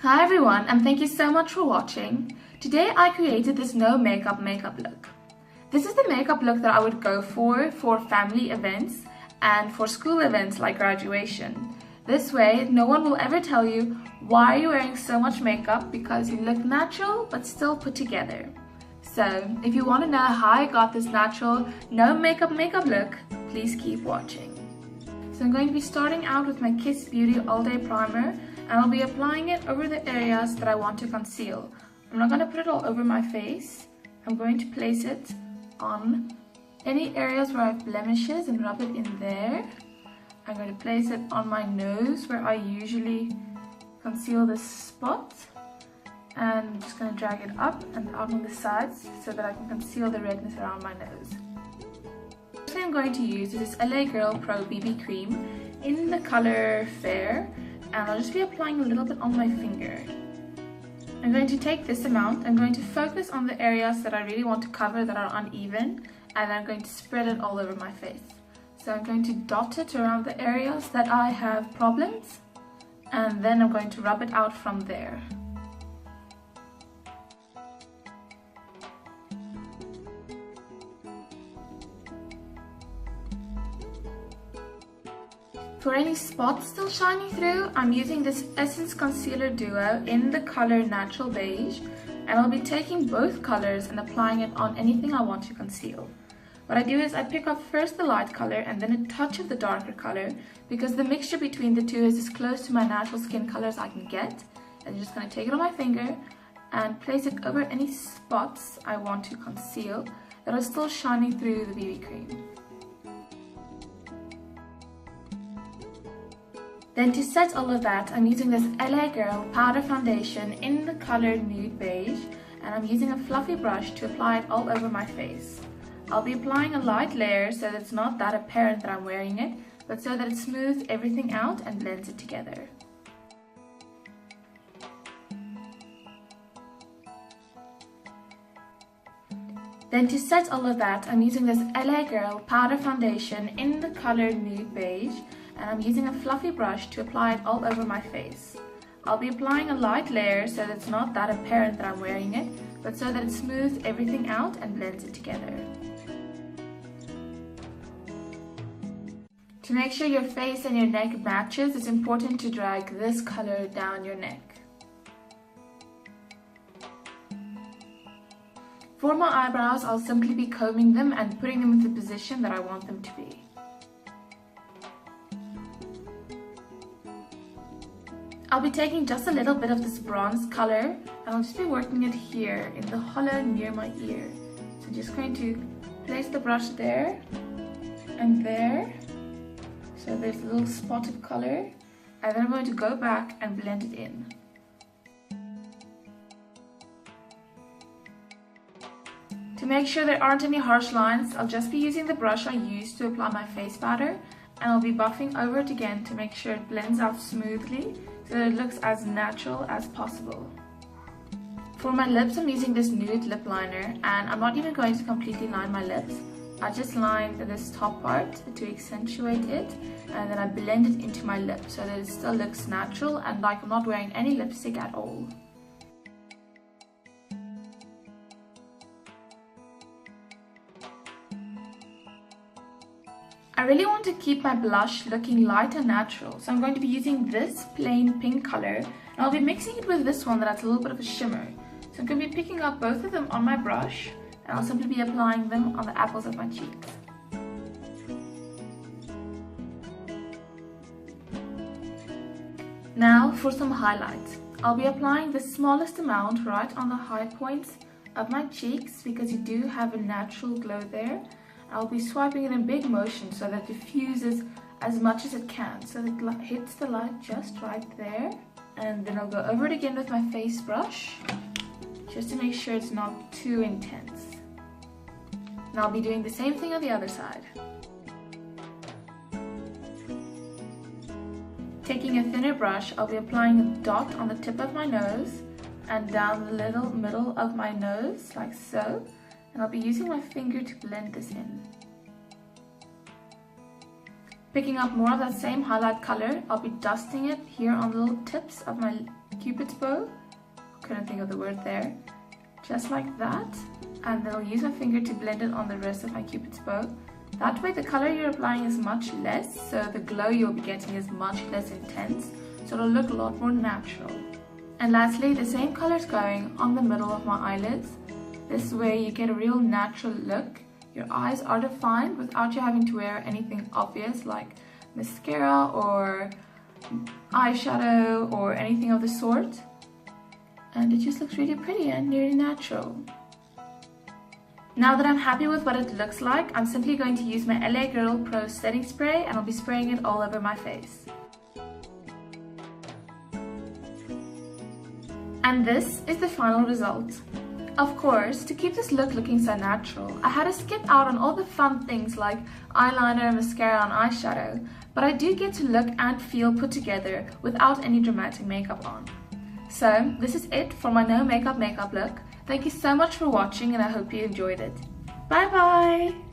Hi everyone, and thank you so much for watching. Today I created this no makeup look. This is the makeup look that I would go for family events and for school events like graduation. This way, no one will ever tell you why you're wearing so much makeup because you look natural but still put together. So, if you want to know how I got this natural no makeup look, please keep watching. So I'm going to be starting out with my Kiss Beauty All Day Primer, and I'll be applying it over the areas that I want to conceal. I'm not going to put it all over my face. I'm going to place it on any areas where I have blemishes and rub it in there. I'm going to place it on my nose where I usually conceal this spot. And I'm just going to drag it up and out on the sides so that I can conceal the redness around my nose. The first thing I'm going to use is this LA Girl Pro BB Cream in the color Fair, and I'll just be applying a little bit on my finger. I'm going to take this amount, I'm going to focus on the areas that I really want to cover that are uneven, and I'm going to spread it all over my face. So I'm going to dot it around the areas that I have problems, and then I'm going to rub it out from there. For any spots still shining through, I'm using this Essence Concealer Duo in the color Natural Beige, and I'll be taking both colors and applying it on anything I want to conceal. What I do is I pick up first the light color and then a touch of the darker color, because the mixture between the two is as close to my natural skin color as I can get. And I'm just going to take it on my finger and place it over any spots I want to conceal that are still shining through the BB cream. Then to set all of that, I'm using this LA Girl Powder Foundation in the color Nude Beige, and I'm using a fluffy brush to apply it all over my face. I'll be applying a light layer so that it's not that apparent that I'm wearing it, but so that it smooths everything out and blends it together. Then to set all of that, I'm using this LA Girl Powder Foundation in the color Nude Beige, and I'm using a fluffy brush to apply it all over my face. I'll be applying a light layer so that it's not that apparent that I'm wearing it, but so that it smooths everything out and blends it together. To make sure your face and your neck matches, it's important to drag this color down your neck. For my eyebrows, I'll simply be combing them and putting them in the position that I want them to be. I'll be taking just a little bit of this bronze color, and I'll just be working it here in the hollow near my ear. So I'm just going to place the brush there and there. So there's a little spot of color, and then I'm going to go back and blend it in. To make sure there aren't any harsh lines, I'll just be using the brush I used to apply my face powder, and I'll be buffing over it again to make sure it blends out smoothly so that it looks as natural as possible. For my lips, I'm using this nude lip liner, and I'm not even going to completely line my lips. I just line this top part to accentuate it, and then I blend it into my lip so that it still looks natural and like I'm not wearing any lipstick at all. I really want to keep my blush looking light and natural, so I'm going to be using this plain pink color, and I'll be mixing it with this one that has a little bit of a shimmer. So I'm going to be picking up both of them on my brush, and I'll simply be applying them on the apples of my cheeks. Now for some highlights. I'll be applying the smallest amount right on the high points of my cheeks because you do have a natural glow there. I'll be swiping it in big motion so that it diffuses as much as it can, so that it hits the light just right there. And then I'll go over it again with my face brush, just to make sure it's not too intense. And I'll be doing the same thing on the other side. Taking a thinner brush, I'll be applying a dot on the tip of my nose and down the little middle of my nose, like so. And I'll be using my finger to blend this in. Picking up more of that same highlight color, I'll be dusting it here on the little tips of my Cupid's bow. Couldn't think of the word there. Just like that. And then I'll use my finger to blend it on the rest of my Cupid's bow. That way the color you're applying is much less, so the glow you'll be getting is much less intense, so it'll look a lot more natural. And lastly, the same color is going on the middle of my eyelids. This way you get a real natural look. Your eyes are defined without you having to wear anything obvious like mascara or eyeshadow or anything of the sort. And it just looks really pretty and really natural. Now that I'm happy with what it looks like, I'm simply going to use my LA Girl Pro setting spray and I'll be spraying it all over my face. And this is the final result. Of course, to keep this look looking so natural, I had to skip out on all the fun things like eyeliner, mascara and eyeshadow, but I do get to look and feel put together without any dramatic makeup on. So, this is it for my no makeup look. Thank you so much for watching and I hope you enjoyed it. Bye bye!